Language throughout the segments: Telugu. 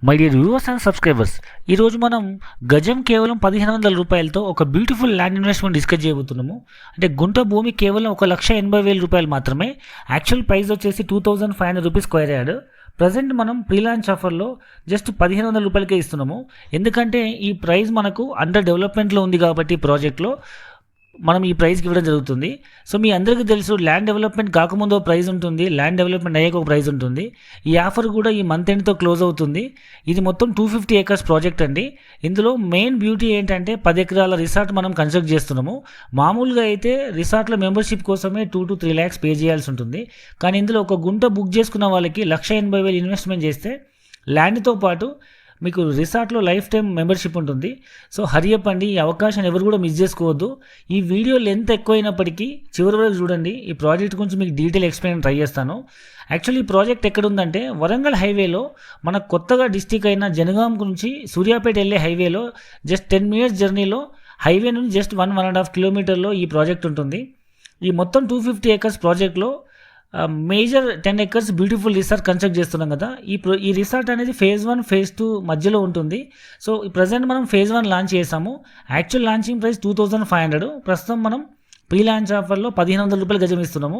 My dear viewers and subscribers, ఈరోజు మనం గజం కేవలం 1500 రూపాయలతో ఒక బ్యూటిఫుల్ ల్యాండ్ ఇన్వెస్ట్మెంట్ డిస్కస్ చేయబోతున్నాము. అంటే గుంట భూమి కేవలం 1,80,000 రూపాయలు మాత్రమే. యాక్చువల్ ప్రైస్ వచ్చేసి 2500 రూపీస్ స్క్వేర్ యార్డ్. ప్రజెంట్ మనం ప్రీ లాంచ్ ఆఫర్లో జస్ట్ 1500 రూపాయలకే ఇస్తున్నాము. ఎందుకంటే ఈ ప్రైస్ మనకు అండర్ డెవలప్మెంట్లో ఉంది కాబట్టి ప్రాజెక్ట్లో మనం ఈ ప్రైస్కి ఇవ్వడం జరుగుతుంది. సో మీ అందరికీ తెలుసు, ల్యాండ్ డెవలప్మెంట్ కాకముందు ఒక ప్రైస్ ఉంటుంది, ల్యాండ్ డెవలప్మెంట్ అయ్యాక ఒక ప్రైస్ ఉంటుంది. ఈ ఆఫర్ కూడా ఈ మంత్ ఎండ్తో క్లోజ్ అవుతుంది. ఇది మొత్తం 250 ఏకర్స్ ప్రాజెక్ట్ అండి. ఇందులో మెయిన్ బ్యూటీ ఏంటంటే 10 ఎకరాల రిసార్ట్ మనం కన్స్ట్రక్ట్ చేస్తున్నాము. మామూలుగా అయితే రిసార్ట్లో మెంబర్షిప్ కోసమే 2 to 3 lakhs పే చేయాల్సి ఉంటుంది. కానీ ఇందులో ఒక గుంట బుక్ చేసుకున్న వాళ్ళకి 1,80,000 ఇన్వెస్ట్మెంట్ చేస్తే ల్యాండ్తో పాటు మీకు రిసార్ట్లో లైఫ్ టైం మెంబర్షిప్ ఉంటుంది. సో హరియప్ అండి, ఈ అవకాశాన్ని ఎవరు కూడా మిస్ చేసుకోవద్దు. ఈ వీడియో లెంత్ ఎక్కువైనప్పటికీ చివరి వరకు చూడండి. ఈ ప్రాజెక్ట్ గురించి మీకు డీటెయిల్ ఎక్స్ప్లెయిన్ ట్రై చేస్తాను. యాక్చువల్లీ ఈ ప్రాజెక్ట్ ఎక్కడుందంటే వరంగల్ హైవేలో, మన కొత్తగా డిస్టిక్ అయిన జనగాం నుంచి సూర్యాపేట వెళ్ళే హైవేలో జస్ట్ 10 minutes జర్నీలో, హైవే నుంచి జస్ట్ 1.5 kilometers ఈ ప్రాజెక్ట్ ఉంటుంది. ఈ మొత్తం 250 ఏకర్స్ ప్రాజెక్ట్లో major 10 acres beautiful resort construct చేస్తున్నాం కదా. ఈ రిసార్ట్ అనేది phase 1, phase 2 మధ్యలో ఉంటుంది. సో ప్రజెంట్ మనం phase 1 లాంచ్ చేసాము. Actual launching price 2500. ప్రస్తుతం మనం ప్రీ లాంచ్ ఆఫర్లో 1500 రూపాయలు గజం ఇస్తున్నాము.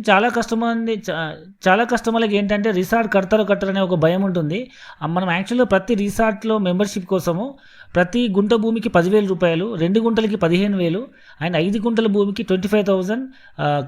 చాలా కస్టమర్లకి ఏంటంటే రిసార్ట్ కడతారో కట్టరనే ఒక భయం ఉంటుంది. మనం యాక్చువల్గా ప్రతి రిసార్ట్లో మెంబర్షిప్ కోసము ప్రతి గుంట భూమికి 10,000 రూపాయలు, 2 గుంటలకి 15,000 అండ్ 5 గుంటల భూమికి 25,000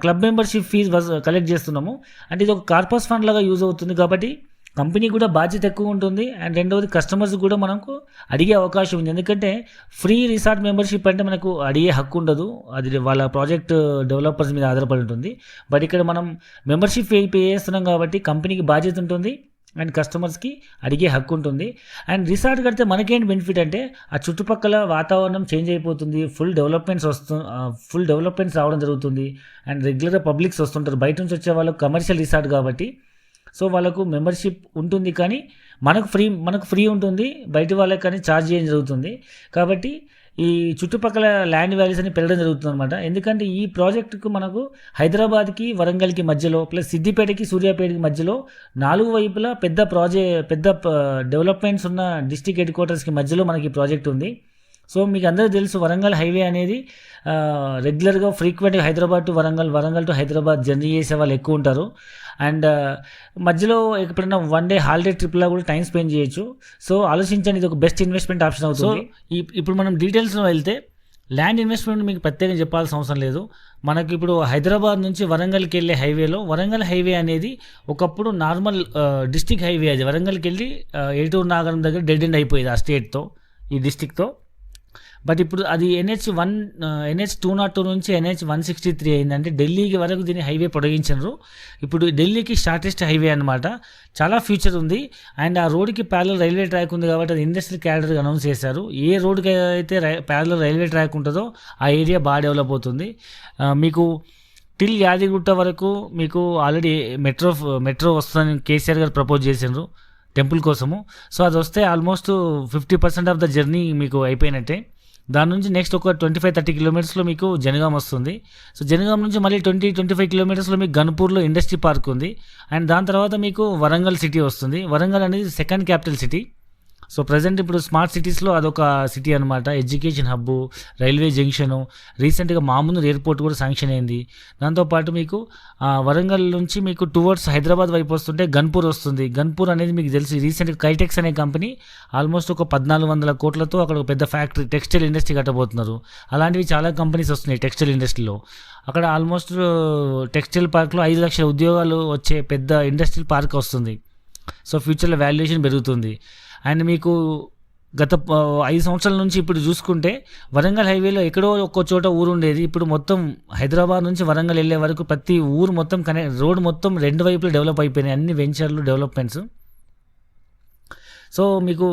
క్లబ్ మెంబర్షిప్ ఫీజు కలెక్ట్ చేస్తున్నాము. అంటే ఇది ఒక కార్పస్ ఫండ్ లాగా యూజ్ అవుతుంది కాబట్టి కంపెనీ కూడా బాధ్యత ఎక్కువ ఉంటుంది. అండ్ రెండవది కస్టమర్స్ కూడా మనకు అడిగే అవకాశం ఉంది. ఎందుకంటే ఫ్రీ రిసార్ట్ మెంబర్షిప్ అంటే మనకు అడిగే హక్కు ఉండదు, అది వాళ్ళ ప్రాజెక్ట్ డెవలపర్స్ మీద ఆధారపడి ఉంటుంది. బట్ ఇక్కడ మనం మెంబర్షిప్ పే చేస్తున్నాం కాబట్టి కంపెనీకి బాధ్యత ఉంటుంది అండ్ కస్టమర్స్కి అడిగే హక్కు ఉంటుంది. అండ్ రిసార్ట్ కడితే మనకేంటి బెనిఫిట్ అంటే ఆ చుట్టుపక్కల వాతావరణం చేంజ్ అయిపోతుంది, ఫుల్ డెవలప్మెంట్స్ రావడం జరుగుతుంది. అండ్ రెగ్యులర్గా పబ్లిక్స్ వస్తుంటారు, బయట నుంచి వచ్చే వాళ్ళకు కమర్షియల్ రిసార్ట్ కాబట్టి సో వాళ్ళకు మెంబర్షిప్ ఉంటుంది, కానీ మనకు ఫ్రీ ఉంటుంది, బయట వాళ్ళకి కానీ ఛార్జ్ చేయడం జరుగుతుంది. కాబట్టి ఈ చుట్టుపక్కల ల్యాండ్ వాల్యూస్ అని పెరగడం జరుగుతుంది అనమాట. ఎందుకంటే ఈ ప్రాజెక్టుకు మనకు హైదరాబాద్కి వరంగల్కి మధ్యలో ప్లస్ సిద్దిపేటకి సూర్యాపేటకి మధ్యలో 4 వైపులా పెద్ద డెవలప్మెంట్స్ ఉన్న డిస్ట్రిక్ట్ హెడ్ క్వార్టర్స్కి మధ్యలో మనకి ప్రాజెక్ట్ ఉంది. సో మీకు అందరూ తెలుసు, వరంగల్ హైవే అనేది రెగ్యులర్గా ఫ్రీక్వెంట్గా Hyderabad to Warangal to Hyderabad journey చేసే వాళ్ళు ఎక్కువ ఉంటారు. అండ్ మధ్యలో ఎప్పుడైనా 1 day హాలిడే ట్రిప్లో కూడా టైం స్పెండ్ చేయొచ్చు. సో ఆలోచించండి, ఇది ఒక బెస్ట్ ఇన్వెస్ట్మెంట్ ఆప్షన్ అవుతుంది. ఇప్పుడు మనం డీటెయిల్స్లో వెళ్తే ల్యాండ్ ఇన్వెస్ట్మెంట్ మీకు ప్రత్యేకంగా చెప్పాల్సిన అవసరం లేదు. మనకి ఇప్పుడు హైదరాబాద్ నుంచి వరంగల్కి వెళ్ళే హైవేలో, వరంగల్ హైవే అనేది ఒకప్పుడు నార్మల్ డిస్టిక్ హైవే. అది వరంగల్కి వెళ్ళి ఏటూరు నాగరం దగ్గర డెడ్ ఎండ్ అయిపోయేది ఆ స్టేట్తో, ఈ డిస్టిక్తో. బట్ ఇప్పుడు అది NH 202 నుంచి NH 163 అయిందంటే ఢిల్లీకి వరకు దీన్ని హైవే పొడిగించారు. ఇప్పుడు ఢిల్లీకి షార్టెస్ట్ హైవే అనమాట. చాలా ఫ్యూచర్ ఉంది. అండ్ ఆ రోడ్కి ప్యారలల్ రైల్వే ట్రాక్ ఉంది కాబట్టి అది ఇండస్ట్రియల్ క్యాడర్గా అనౌన్స్ చేశారు. ఏ రోడ్కి అయితే ప్యారలల్ రైల్వే ట్రాక్ ఉంటుందో ఆ ఏరియా బాగా డెవలప్ అవుతుంది. మీకు టిల్ యాదగిరిగుట్ట వరకు మీకు ఆల్రెడీ మెట్రో వస్తుందని కేసీఆర్ గారు ప్రపోజ్ చేశారు టెంపుల్ కోసము. సో అది వస్తే ఆల్మోస్ట్ 50% ఆఫ్ ద జర్నీ మీకు అయిపోయినట్టే. దాని నుంచి నెక్స్ట్ ఒక 25-30 kilometers మీకు జనగాం వస్తుంది. సో జనగాం నుంచి మళ్ళీ 20-25 kilometers మీకు గన్పూర్లో ఇండస్ట్రీ పార్క్ ఉంది. అండ్ దాని తర్వాత మీకు వరంగల్ సిటీ వస్తుంది. వరంగల్ అనేది second capital city. So present ఇప్పుడు స్మార్ట్ సిటీస్లో అదొక సిటీ అనమాట. ఎడ్యుకేషన్ హబ్బు, రైల్వే జంక్షను, రీసెంట్గా మామూలు ఎయిర్పోర్ట్ కూడా శాంక్షన్ అయింది. దాంతోపాటు మీకు వరంగల్ నుంచి మీకు టువర్డ్స్ హైదరాబాద్ వైపు వస్తుంటే గన్పూర్ వస్తుంది. గన్పూర్ అనేది మీకు తెలిసి రీసెంట్గా కైటెక్స్ అనే కంపెనీ ఆల్మోస్ట్ ఒక 1,400 కోట్లతో అక్కడ ఒక పెద్ద ఫ్యాక్టరీ, టెక్స్టైల్ ఇండస్ట్రీ కట్టబోతున్నారు. అలాంటివి చాలా కంపెనీస్ వస్తున్నాయి టెక్స్టైల్ ఇండస్ట్రీలో. అక్కడ ఆల్మోస్ట్ టెక్స్టైల్ పార్క్లో 5 లక్షల ఉద్యోగాలు వచ్చే పెద్ద ఇండస్ట్రియల్ పార్క్ వస్తుంది. సో ఫ్యూచర్లో వాల్యుయేషన్ పెరుగుతుంది. అండ్ మీకు గత 5 సంవత్సరాల నుంచి ఇప్పుడు చూసుకుంటే వరంగల్ హైవేలో ఎక్కడో ఒక్కో చోట ఊరు ఉండేది. ఇప్పుడు మొత్తం హైదరాబాద్ నుంచి వరంగల్ వెళ్ళే వరకు ప్రతి ఊరు మొత్తం రోడ్ మొత్తం 2 వైపులు డెవలప్ అయిపోయినాయి, అన్ని వెంచర్లు, డెవలప్మెంట్స్. సో మీకు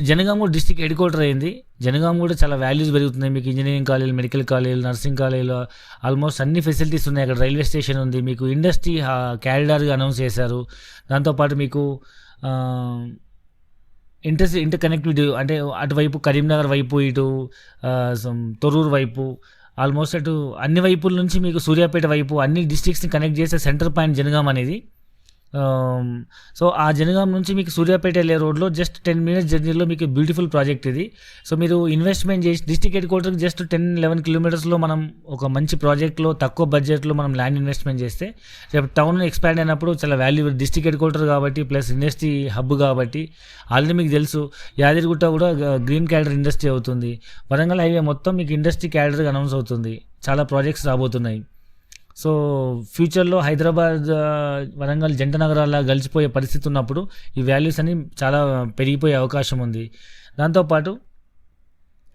జనగాం కూడా డిస్ట్రిక్ట్ హెడ్ క్వార్టర్ అయింది. జనగాం కూడా చాలా వాల్యూస్ పెరుగుతున్నాయి. మీకు ఇంజనీరింగ్ కాలేజీలు, మెడికల్ కాలేజీలు, నర్సింగ్ కాలేజీలు, ఆల్మోస్ట్ అన్ని ఫెసిలిటీస్ ఉన్నాయి. అక్కడ రైల్వే స్టేషన్ ఉంది. మీకు ఇండస్ట్రీ క్యారిడార్గా అనౌన్స్ చేశారు. దాంతోపాటు మీకు ఇంటర్ కనెక్టివిటీ అంటే అటువైపు కరీంనగర్ వైపు, ఇటు తొర్రూరు వైపు, ఆల్మోస్ట్ అటు అన్ని వైపుల నుంచి మీకు సూర్యాపేట వైపు అన్ని డిస్ట్రిక్ట్స్ని కనెక్ట్ చేసే సెంటర్ పాయింట్ జనగాం అనేది. సో ఆ జనగాం నుంచి మీకు సూర్యాపేట వెళ్ళే రోడ్లో జస్ట్ 10 మినిట్స్ జర్నీలో మీకు బ్యూటిఫుల్ ప్రాజెక్ట్ ఇది. సో మీరు ఇన్వెస్ట్మెంట్ చేసి డిస్ట్రిక్ట్ హెడ్ క్వార్టర్కి జస్ట్ 10-11 కిలోమీటర్స్లో మనం ఒక మంచి ప్రాజెక్ట్లో తక్కువ బడ్జెట్లో మనం ల్యాండ్ ఇన్వెస్ట్మెంట్ చేస్తే రేపు టౌన్ ఎక్స్పాండ్ అయినప్పుడు చాలా వాల్యూ. డిస్ట్రిక్ట్ హెడ్ క్వార్టర్ కాబట్టి ప్లస్ ఇండస్ట్రీ హబ్ కాబట్టి ఆల్రెడీ మీకు తెలుసు యాదగిరిగుట్ట కూడా గ్రీన్ క్యాడర్ ఇండస్ట్రీ అవుతుంది. వరంగల్ హైవే మొత్తం మీకు ఇండస్ట్రీ క్యాడర్గా అనౌన్స్ అవుతుంది. చాలా ప్రాజెక్ట్స్ రాబోతున్నాయి. సో ఫ్యూచర్లో హైదరాబాద్ వరంగల్ జంట నగరాల్లో కలిసిపోయే పరిస్థితి ఉన్నప్పుడు ఈ వాల్యూస్ అన్ని చాలా పెరిగిపోయే అవకాశం ఉంది. దాంతోపాటు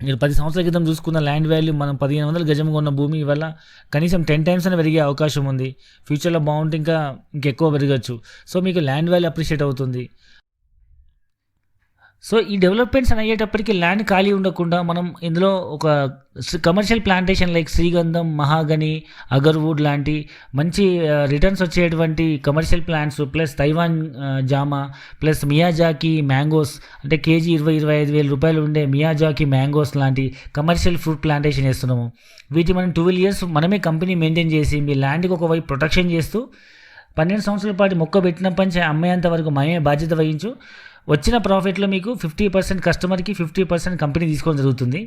మీరు 10 సంవత్సరాల క్రితం చూసుకున్న ల్యాండ్ వాల్యూ మనం 1500 గజం కొన్న భూమి ఇవాళ కనీసం 10 టైమ్స్ అని పెరిగే అవకాశం ఉంది. ఫ్యూచర్లో బాగుంటే ఇంకెక్కువ పెరగచ్చు. సో మీకు ల్యాండ్ వాల్యూ అప్రిషియేట్ అవుతుంది. సో ఈ డెవలప్మెంట్స్ అని అయ్యేటప్పటికి ల్యాండ్ ఖాళీ ఉండకుండా మనం ఇందులో ఒక కమర్షియల్ ప్లాంటేషన్ లైక్ శ్రీగంధం, మహాగని, అగర్వుడ్ లాంటి మంచి రిటర్న్స్ వచ్చేటువంటి కమర్షియల్ ప్లాంట్స్ ప్లస్ తైవాన్ జామా ప్లస్ మియాజాకి మ్యాంగోస్ అంటే కేజీ 20-25 వేల రూపాయలు ఉండే మియాజాకి మ్యాంగోస్ లాంటి కమర్షియల్ ఫ్రూట్ ప్లాంటేషన్ చేస్తున్నాము. వీటి మనం 12 years మనమే కంపెనీ మెయింటైన్ చేసి మీ ల్యాండ్కి ఒకవైపు ప్రొటెక్షన్ చేస్తూ 12 సంవత్సరాల పాటు మొక్క పెట్టినప్పటి నుంచి అమ్మేంత వరకు మనమే బాధ్యత వహించు. వచ్చిన ప్రాఫిట్లో మీకు 50% కస్టమర్కి 50% కంపెనీ తీసుకోవడం జరుగుతుంది.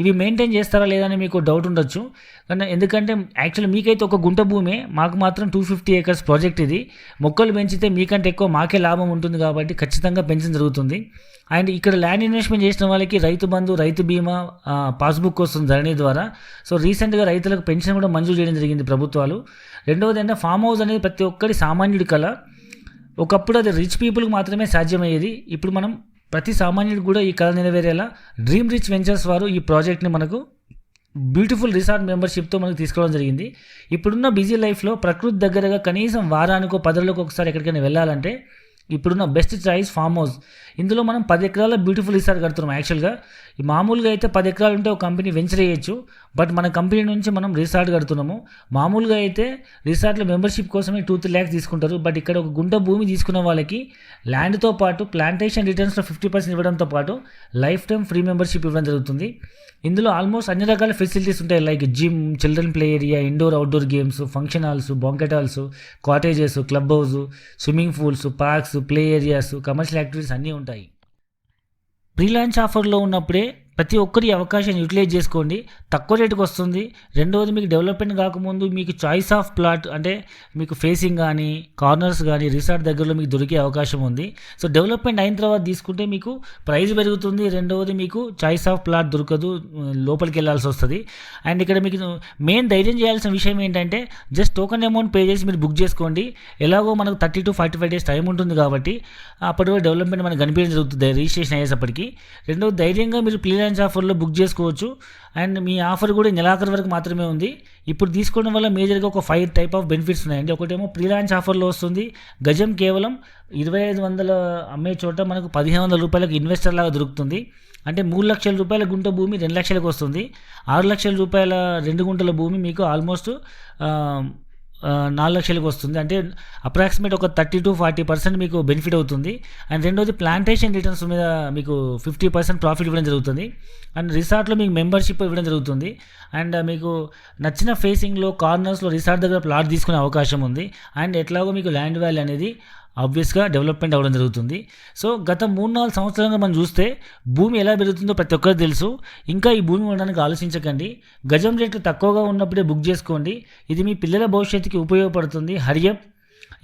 ఇవి మెయింటైన్ చేస్తారా లేదా అని మీకు డౌట్ ఉండొచ్చు. కానీ ఎందుకంటే యాక్చువల్లీ మీకైతే ఒక గుంట భూమే, మాకు మాత్రం 250 acres ప్రాజెక్ట్ ఇది. మొక్కలు పెంచితే మీకంటే ఎక్కువ మాకే లాభం ఉంటుంది కాబట్టి ఖచ్చితంగా పెంచడం జరుగుతుంది. అండ్ ఇక్కడ ల్యాండ్ ఇన్వెస్ట్మెంట్ చేసిన వాళ్ళకి రైతు బంధు, రైతు బీమా, పాస్బుక్ వస్తుంది ధరణి ద్వారా. సో రీసెంట్గా రైతులకు పెన్షన్ కూడా మంజూరు చేయడం జరిగింది ప్రభుత్వాలు. రెండవది అంటే ఫామ్ హౌస్ అనేది ప్రతి ఒక్కరి సామాన్యుడి కళ. ఒకప్పుడు అది రిచ్ పీపుల్కి మాత్రమే సాధ్యమయ్యేది. ఇప్పుడు మనం ప్రతి సామాన్యుడికి కూడా ఈ కళ నెరవేరేలా డ్రీమ్ రిచ్ వెంచర్స్ వారు ఈ ప్రాజెక్ట్ని మనకు బ్యూటిఫుల్ రిసార్ట్ మెంబర్షిప్తో మనకు తీసుకోవడం జరిగింది. ఇప్పుడున్న బిజీ లైఫ్లో ప్రకృతి దగ్గరగా కనీసం వారానికో 10 రోజులకు ఒకసారి ఎక్కడికైనా వెళ్ళాలంటే ఇప్పుడున్న బెస్ట్ చాయిస్ ఫామ్ హౌస్. ఇందులో మనం 10 ఎకరాల బ్యూటిఫుల్ రిసార్ట్ కడుతున్నాం. యాక్చువల్గా ఈ మామూలుగా అయితే 10 ఎకరాలు ఉంటే ఒక కంపెనీ వెంచర్ చేయొచ్చు, బట్ మన కంపెనీ నుంచి మనం రిసార్ట్ కడుతున్నాము. మామూలుగా అయితే రిసార్ట్లో మెంబర్షిప్ కోసమే 2-3 lakhs తీసుకుంటారు. బట్ ఇక్కడ ఒక గుంట భూమి తీసుకున్న వాళ్ళకి ల్యాండ్తో పాటు ప్లాంటేషన్ రిటర్న్స్లో 50% ఇవ్వడంతో పాటు లైఫ్ టైం ఫ్రీ మెంబర్షిప్ ఇవ్వడం జరుగుతుంది. ఇందులో ఆల్మోస్ట్ అన్ని రకాల ఫెసిలిటీస్ ఉంటాయి like gym, children play area, indoor outdoor games, function halls, banquet halls, cottages, club house, swimming pools, parks, play areas, commercial activities అన్నీ ఉంటాయి. ప్రీ లాంచ్ ఆఫర్లో ఉన్నప్పుడే ప్రతి ఒక్కరి అవకాశాన్ని యూటిలైజ్ చేసుకోండి. తక్కువ రేటుకి వస్తుంది. రెండవది మీకు డెవలప్మెంట్ కాకముందు మీకు చాయిస్ ఆఫ్ ప్లాట్ అంటే మీకు ఫేసింగ్ కానీ కార్నర్స్ కానీ రిసార్ట్ దగ్గరలో మీకు దొరికే అవకాశం ఉంది. సో డెవలప్మెంట్ అయిన తర్వాత తీసుకుంటే మీకు ప్రైస్ పెరుగుతుంది. రెండవది మీకు చాయిస్ ఆఫ్ ప్లాట్ దొరకదు, లోపలికి వెళ్ళాల్సి వస్తుంది. అండ్ ఇక్కడ మీకు మెయిన్ ధైర్యం చేయాల్సిన విషయం ఏంటంటే జస్ట్ టోకన్ అమౌంట్ పే చేసి మీరు బుక్ చేసుకోండి. ఎలాగో మనకు 30 to 45 days టైం ఉంటుంది కాబట్టి అప్పటి వరకు డెవలప్మెంట్ మనకు కనిపించడం జరుగుతుంది రిజిస్ట్రేషన్ అయ్యేసప్పటికి. రెండవది ధైర్యంగా మీరు ప్రీ లాంచ్ ఆఫర్లో బుక్ చేసుకోవచ్చు. అండ్ మీ ఆఫర్ కూడా నెలాఖరు వరకు మాత్రమే ఉంది. ఇప్పుడు తీసుకోవడం వల్ల మేజర్గా ఒక 5 type ఆఫ్ బెనిఫిట్స్ ఉన్నాయండి. ఒకటేమో ప్రీ లాంచ్ ఆఫర్లో వస్తుంది. గజం కేవలం 2500 అమ్మే చోట మనకు 1500 రూపాయలకు ఇన్వెస్టర్ లాగా దొరుకుతుంది. అంటే 3 లక్షల రూపాయల గుంట భూమి 2 లక్షలకు వస్తుంది. 6 లక్షల రూపాయల 2 గుంటల భూమి మీకు ఆల్మోస్ట్ 4 లక్షలకు వస్తుంది. అంటే అప్రాక్సిమేట్ ఒక 30 to 40% మీకు బెనిఫిట్ అవుతుంది. అండ్ రెండోది ప్లాంటేషన్ రిటర్న్స్ మీద మీకు 50% ప్రాఫిట్ ఇవ్వడం జరుగుతుంది. అండ్ రిసార్ట్లో మీకు మెంబర్షిప్ ఇవ్వడం జరుగుతుంది. అండ్ మీకు నచ్చిన ఫేసింగ్లో కార్నర్స్లో రిసార్ట్ దగ్గర ప్లాట్ తీసుకునే అవకాశం ఉంది. అండ్ ఎట్లాగో మీకు ల్యాండ్ వాల్యూ అనేది ఆబ్వియస్గా డెవలప్మెంట్ అవ్వడం జరుగుతుంది. సో గత 3-4 సంవత్సరాలుగా మనం చూస్తే భూమి ఎలా పెరుగుతుందో ప్రతి ఒక్కరికి తెలుసు. ఇంకా ఈ భూమి ఉండడానికి ఆలోచించకండి. గజం రేట్లు తక్కువగా ఉన్నప్పుడే బుక్ చేసుకోండి. ఇది మీ పిల్లల భవిష్యత్తుకి ఉపయోగపడుతుంది. హరియప్.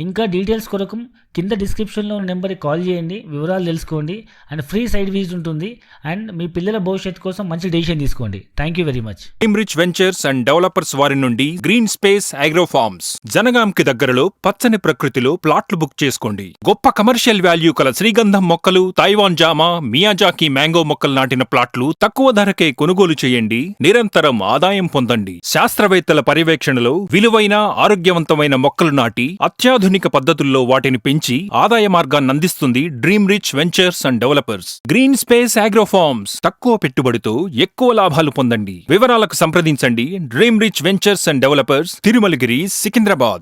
ఇంకా డీటెయిల్స్ కొరకు కింద డిస్క్రిప్షన్లో ఉన్న నెంబర్కి కాల్ చేయండి, వివరాలు తెలుసుకోండి. అండ్ ఫ్రీ సైడ్ విజిట్ ఉంటుంది. అండ్ మీ పిల్లల భవిష్యత్తు కోసం మంచి డెసిషన్ తీసుకోండి. Thank you very much. Dream Rich Ventures and developers వారి నుండి గ్రీన్ స్పేస్ అగ్రో ఫార్మ్స్ జనగాంకి దగ్గరలో పచ్చని ప్రకృతిలో ప్లాట్లు బుక్ చేసుకోండి. గొప్ప కమర్షియల్ వాల్యూ కల శ్రీగంధం మొక్కలు, తైవాన్ జామా, మియాజాకి మ్యాంగో మొక్కలు నాటిన ప్లాట్లు తక్కువ ధరకే కొనుగోలు చేయండి. నిరంతరం ఆదాయం పొందండి. శాస్త్రవేత్తల పర్యవేక్షణలో విలువైన ఆరోగ్యవంతమైన మొక్కలు నాటి అత్యాధునిక పద్ధతుల్లో వాటిని పెంచి ఆదాయ మార్గాన్ని అందిస్తుంది Dream Rich Ventures and Developers. Green Space Agro Farms తక్కువ పెట్టుబడితో ఎక్కువ లాభాలు పొందండి. వివరాలకు సంప్రదించండి Dream Rich Ventures and Developers, Tirumalagiri, Secunderabad.